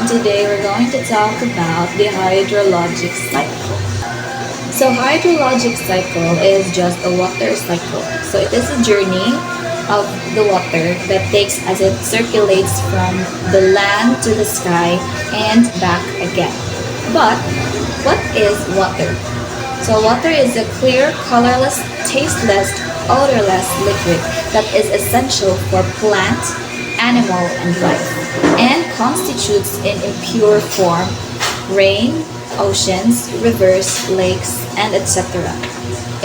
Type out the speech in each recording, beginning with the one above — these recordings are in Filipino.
today we're going to talk about the hydrologic cycle. So hydrologic cycle is just a water cycle. So it is a journey of the water that takes as it circulates from the land to the sky and back again. But what is water? So water is a clear, colorless, tasteless, odorless liquid that is essential for plant, animal, and life, and constitutes in impure form rain, oceans, rivers, lakes, and etc.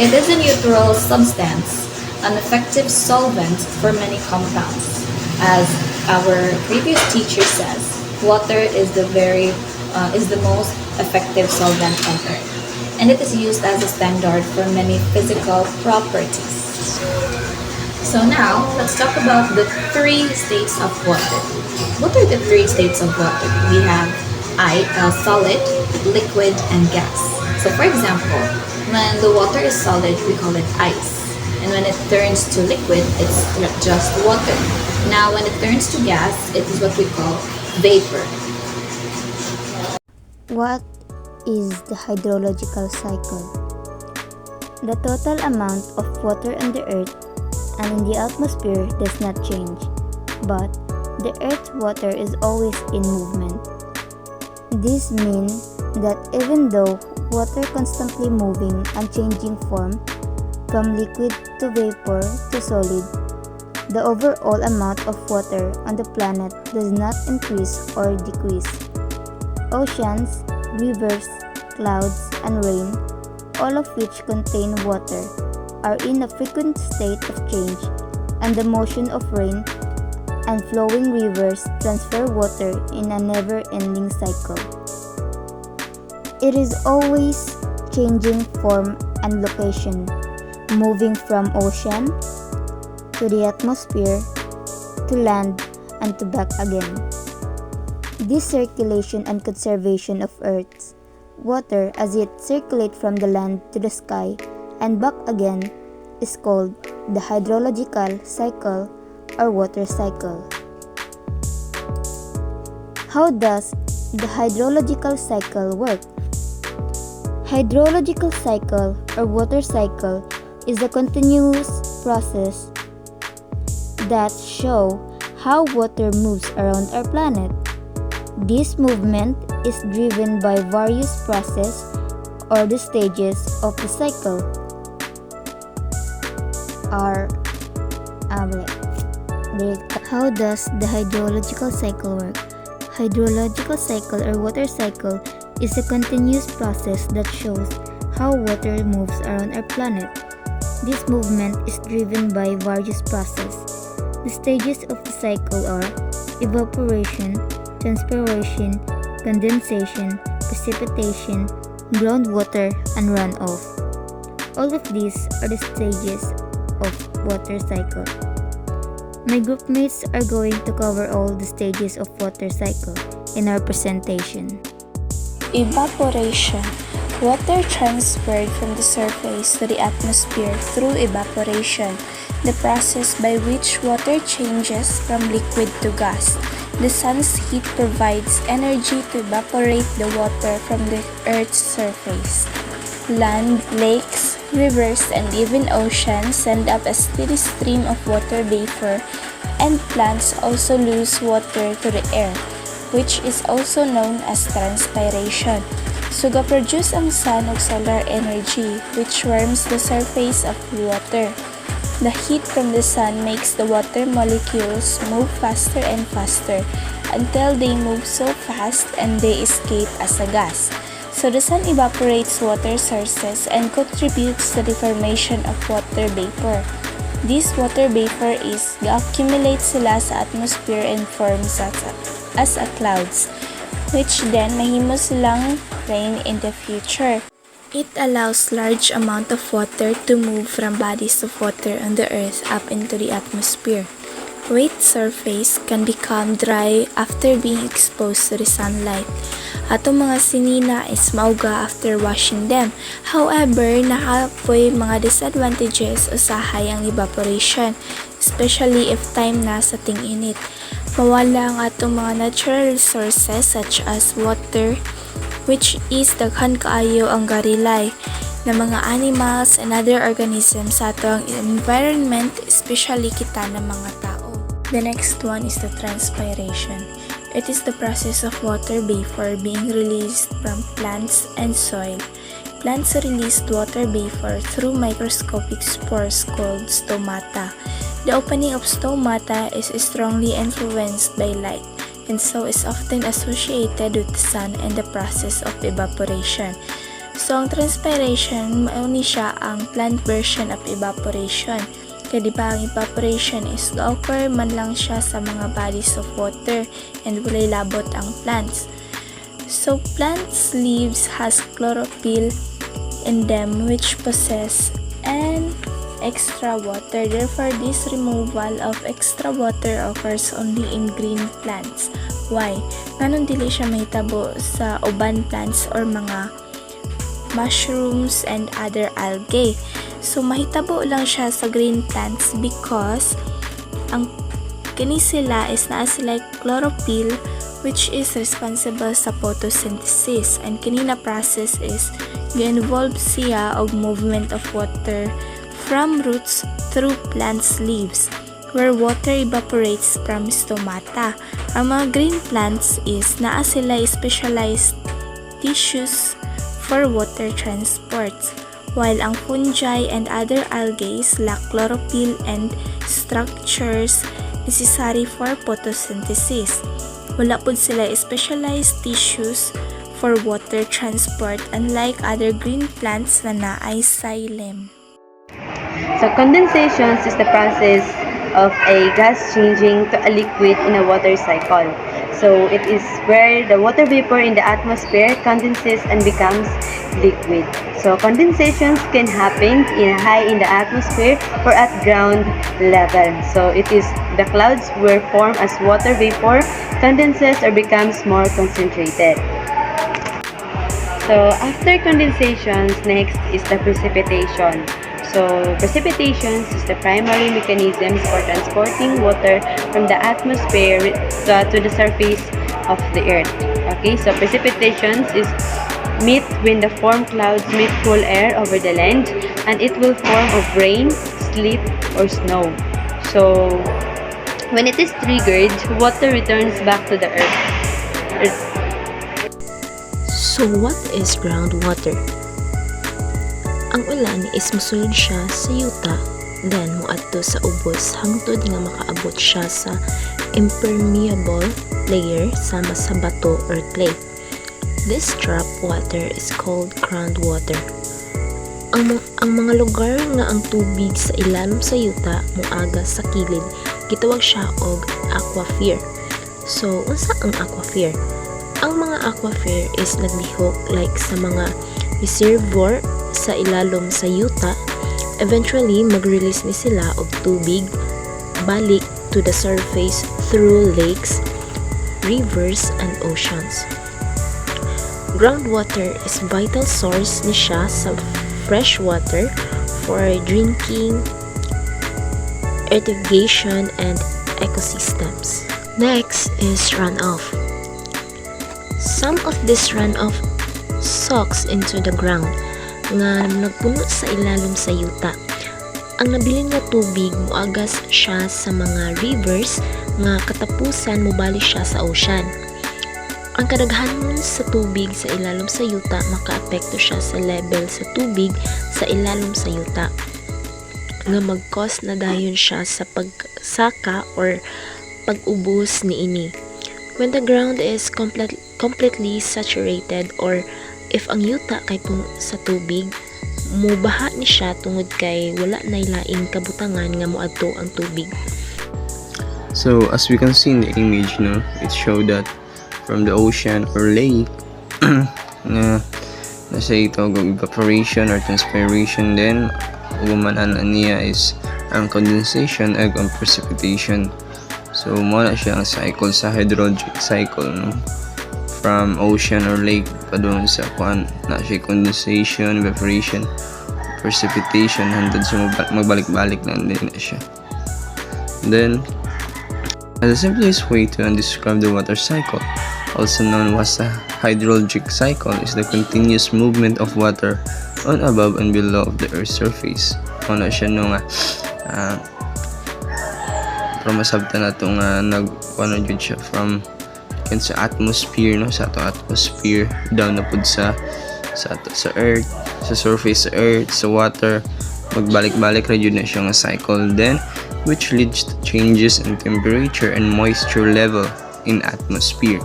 It is a neutral substance, an effective solvent for many compounds. As our previous teacher says, water is the most effective solvent on earth, and it is used as a standard for many physical properties. So now, let's talk about the three states of water. What are the three states of water? We have solid, liquid, and gas. So for example, when the water is solid, we call it ice. And when it turns to liquid, it's just water. Now, when it turns to gas, it is what we call vapor. What is the hydrological cycle? The total amount of water on the earth and in the atmosphere does not change, but the earth's water is always in movement. This means that even though water constantly moving and changing form from liquid to vapor to solid, the overall amount of water on the planet does not increase or decrease. Oceans, rivers, clouds, and rain, all of which contain water, are in a frequent state of change, and the motion of rain and flowing rivers transfer water in a never-ending cycle. It is always changing form and location, moving from ocean to the atmosphere to land and to back again. This circulation and conservation of Earth's water as it circulates from the land to the sky and back again is called the hydrological cycle or water cycle. How does the hydrological cycle work? Hydrological cycle or water cycle is a continuous process that shows how water moves around our planet. This movement is driven by various processes or the stages of the cycle. How does the hydrological cycle work? Hydrological cycle or water cycle is a continuous process that shows how water moves around our planet. This movement is driven by various processes. The stages of the cycle are evaporation, transpiration, condensation, precipitation, groundwater, and runoff. All of these are the stages of water cycle. My group mates are going to cover all the stages of water cycle in our presentation. Evaporation. Water transferred from the surface to the atmosphere through evaporation, the process by which water changes from liquid to gas. The sun's heat provides energy to evaporate the water from the Earth's surface. Land, lakes, rivers, and even oceans send up a steady stream of water vapor, and plants also lose water to the air, which is also known as transpiration. Suga-produce ang sun og solar energy, which warms the surface of water. The heat from the sun makes the water molecules move faster and faster until they move so fast and they escape as a gas. So the sun evaporates water sources and contributes to the formation of water vapor. This water vapor is accumulates sila sa atmosphere and forms as a clouds, which then mahimo silang rain in the future. It allows large amount of water to move from bodies of water on the earth up into the atmosphere. Wet surface can become dry after being exposed to the sunlight. Atong mga sinina is mauga after washing them. However, nakapoy mga disadvantages usahay ang evaporation, especially if time na sa ting-init. Mawala ang atong mga natural resources such as water, which is daghan kaayo ang garilay na mga animals and other organisms sa ato ang environment, especially kita na mga tao. The next one is the transpiration. It is the process of water vapor being released from plants and soil. Plants release water vapor through microscopic spores called stomata. The opening of stomata is strongly influenced by light and so is often associated with the sun and the process of evaporation. So, ang transpiration, mauni siya ang plant version of evaporation. Kaya di ba ang evaporation is occur man lang siya sa mga bodies of water and walay labot ang plants. So, plants' leaves has chlorophyll in them which possess an extra water. Therefore, this removal of extra water occurs only in green plants. Why? Nganon dili siya mahitabo sa uban plants or mga mushrooms and other algae. So, mahitabo lang siya sa green plants because ang kini sila is naa sila chlorophyll which is responsible sa photosynthesis, and kini na process is gi-involve siya og movement of water from roots through plants' leaves where water evaporates from stomata. Ang mga green plants is naa sila specialized tissues for water transport, while ang fungi and other algae lack chlorophyll and structures necessary for photosynthesis. Wala po sila specialized tissues for water transport unlike other green plants na naay xylem. So condensation is the process of a gas changing to a liquid in a water cycle. So it is where the water vapor in the atmosphere condenses and becomes liquid. So condensations can happen high in the atmosphere or at ground level. So it is the clouds were formed as water vapor condenses or becomes more concentrated. So after condensations, next is the precipitation. So precipitation is the primary mechanism for transporting water from the atmosphere to the surface of the earth. Okay, so precipitation is meet when the form clouds meet cool air over the land, and it will form of rain, sleet, or snow. So when it is triggered, water returns back to the earth. So what is groundwater? Ang ulan is musulod siya sa yuta, then muadto sa ubos hangtod nga makaabot siya sa impermeable layer sama sa bato or clay. This drop water is called groundwater. Ang mga lugar nga ang tubig sa ilalim sa yuta moaga sa kilid, gitawag siya og aquifer. So, unsa ang aquifer? Ang mga aquifer is naglihok like sa mga reservoir sa ilalom sa yuta. Eventually, mag-release ni sila og tubig balik to the surface through lakes, rivers, and oceans. Groundwater is vital source ni siya sa fresh water for drinking, irrigation, and ecosystems. Next is runoff. Some of this runoff soaks into the ground nga nagpuno sa ilalim sa yuta. Ang nabilin nga tubig moagas siya sa mga rivers nga katapusan mobalik siya sa ocean. Ang kadaghanon sa tubig sa ilalim sa yuta makaapekto siya sa level sa tubig sa ilalim sa yuta nga mag-cause na dayon siya sa pagsaka or pag-ubos niini. When the ground is completely saturated or if ang yuta kay puno sa tubig, mubaha ni siya tungod kay wala nay laing kabutangan nga moadto ang tubig. So as we can see in the image, no, it showed that from the ocean or lake na nasa ito evaporation or transpiration, then umanan niya is ang condensation ag ang precipitation. So mo na siya ang cycle sa hydrologic cycle, no, from ocean or lake pa doon sa kuan na siya condensation, evaporation, precipitation hangtod sa magbalik-balik na din na siya. Then The simplest way to describe the water cycle, also known as the hydrologic cycle, is the continuous movement of water on above and below of the Earth's surface. Ano siya nung masabta na ito nga jud siya from sa atmosphere, no, sa ato atmosphere down na pud sa earth, sa surface sa earth, sa water, magbalik-balik ra jud na siya nga cycle, then which leads to changes in temperature and moisture level in atmosphere,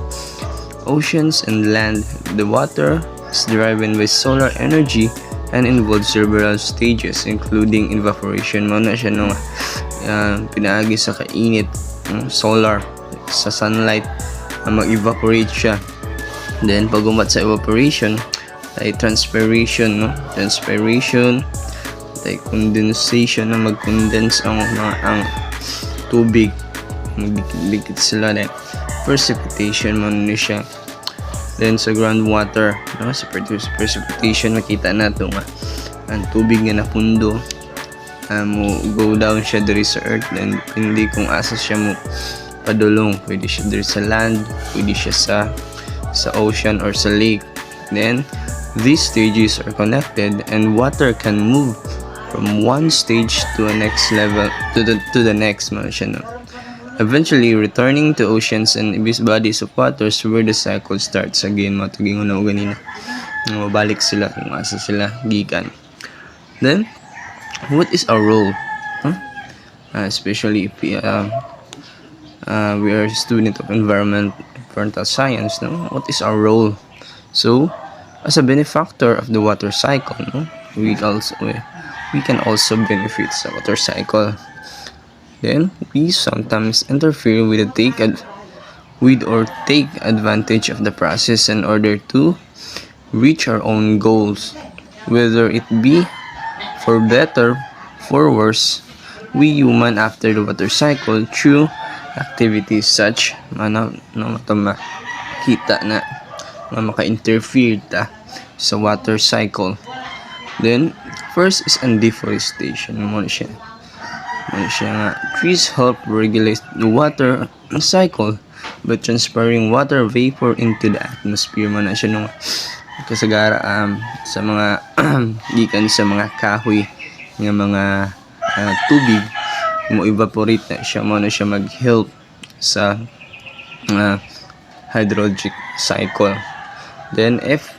oceans and land. The water is driven by solar energy and involves several stages including evaporation. Mao na siya nung pinaagi sa kainit, solar, sa sunlight, mag-evaporate siya. Then pag umat sa evaporation, ay transpiration, no? Transpiration, ay condensation, na mag-condense ang tubig, magdikit sila, then precipitation man siya. Then sa groundwater, no, sa precipitation, makita nato nga ang tubig nga napundo, mo go down siya diri sa earth, then hindi kung asa siya mo padulong, pwede siya diri sa land, pwede siya sa ocean or sa lake. Then these stages are connected and water can move from one stage to a next level to the next man siya, no? Eventually returning to oceans and bodies of waters where the cycle starts again. Matuging una ganina, mabalik sila kung asa sila gikan. Then what is our role, especially if we are a student of environmental science, no? What is our role? So as a benefactor of the water cycle, no, we can also benefit sa water cycle. Then we sometimes interfere with take advantage of the process in order to reach our own goals, whether it be for better, for worse. We human after the water cycle through activities such makita na maka-interfere ta sa water cycle. Then first is deforestation. Trees help regulate the water cycle by transferring water vapor into the atmosphere. Man siya nung kasagara sa mga gikan sa mga kahoy nga mga tubig mo evaporate na siya, mo na siya mag-help sa hydrologic cycle. Then if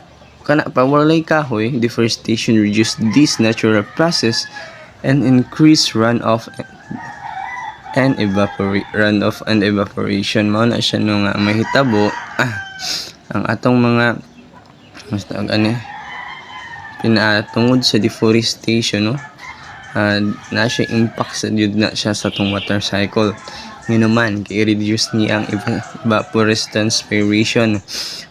kana pa walay kahoy, deforestation reduce this natural process and increase runoff and evaporation. Mao na siya nung mahitabo ang atong mga pinatungod sa deforestation, no, na siya impact sa jud na siya sa tong water cycle. Ngayon kay reduce niya ang evapotranspiration.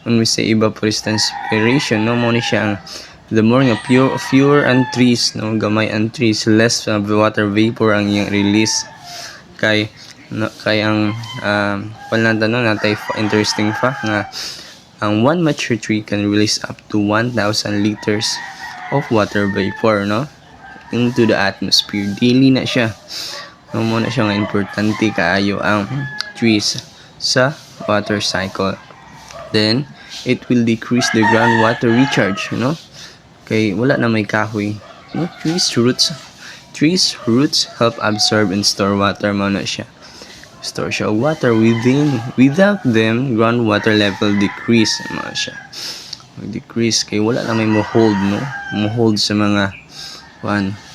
When we say evapotranspiration, no, mo ni siya ang the more nga fewer ang trees, no, gamay ang trees, less water vapor ang iyang release. Kay ang panlantanon natay interesting fact nga ang one mature tree can release up to 1,000 liters of water vapor, no, into the atmosphere daily na siya. No, mo na siya nga importante kaayo ang trees sa water cycle. Then it will decrease the groundwater recharge, no, kay wala na may kahoy, no? Trees roots help absorb and store water. Mao na siya, store siya water without them groundwater level decrease. Mao siya decrease kay wala na may mo-hold, no, mo-hold sa mga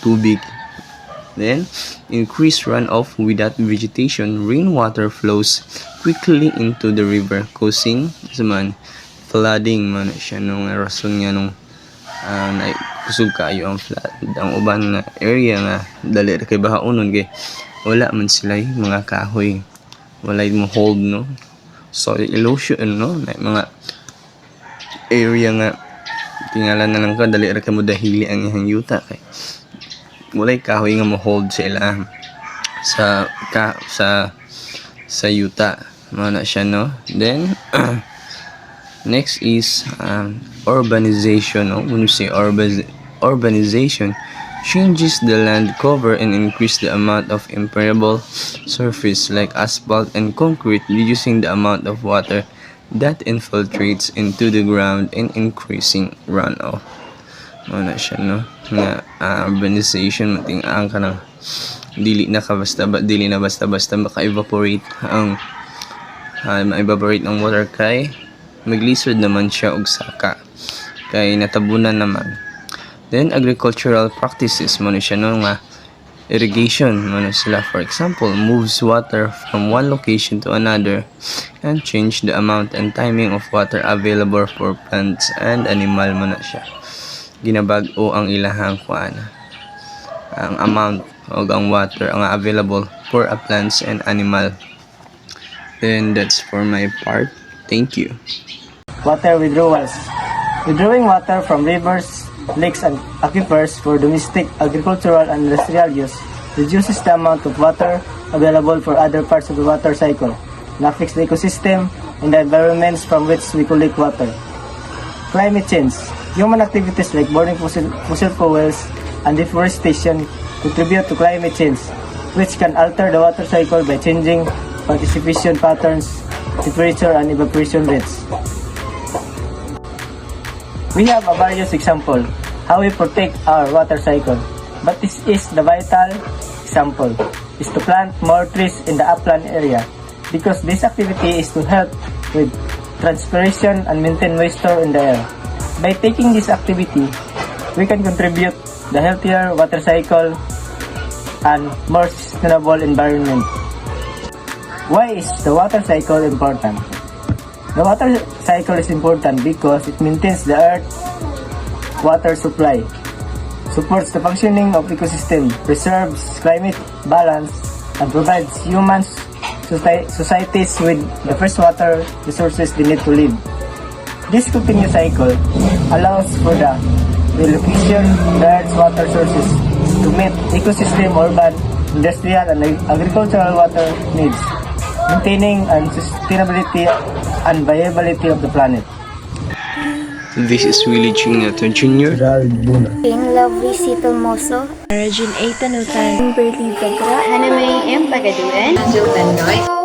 tubig. Then increase runoff without vegetation. Rainwater flows quickly into the river, causing flooding. Man siya nung rason nga nung kusog kayo ang flood ang uban na area nga dali ra kay bahaunon kay wala man sila mga kahoy, wala mo hold, no, soil erosion, no, na mga area nga tingalan na lang ka dali ra kay mo dahili ang iyang yuta kay walay kahoy nga mo hold sila sa yuta. Mao na siya, no. Then next is urbanization, no. When we say urbanization, changes the land cover and increase the amount of impermeable surface like asphalt and concrete, reducing the amount of water that infiltrates into the ground and increasing runoff. Ano siya, no? Nga urbanization mating ang kanang dili na basta-basta maka-evaporate ang ma-evaporate ng water kay maglisod naman siya og saka kay natabunan naman. Then agricultural practices mo siya, no, nga irrigation mo sila, for example, moves water from one location to another and change the amount and timing of water available for plants and animal mo na siya. Ginabag-o ang ilahang kuan, ang amount o ang water ang available for a plants and animal. Then that's for my part. Thank you. Water withdrawals. Withdrawing water from rivers, lakes, and aquifers for domestic, agricultural, and industrial use reduces the amount of water available for other parts of the water cycle and affects the ecosystem and the environments from which we collect water. Climate change. Human activities like burning fossil fuels and deforestation contribute to climate change, which can alter the water cycle by changing participation patterns, temperature, and evaporation rates. We have a various example how we protect our water cycle, but this is the vital example is to plant more trees in the upland area because this activity is to help with transpiration and maintain moisture in the air. By taking this activity, we can contribute the healthier water cycle and more sustainable environment. Why is the water cycle important? The water cycle is important because it maintains the Earth's water supply, supports the functioning of ecosystem, preserves climate balance, and provides humans societies with the fresh water resources they need to live. This continuous cycle allows for the relocation of the Earth's water sources to meet ecosystem, urban, industrial, and agricultural water needs, maintaining and sustainability and viability of the planet. This is Willie Chingnato Jr. Buna. King Lovely C. Telmoso, Regine A. Tanutan, Kimberly Vedra, Pagaduan. Bendoy.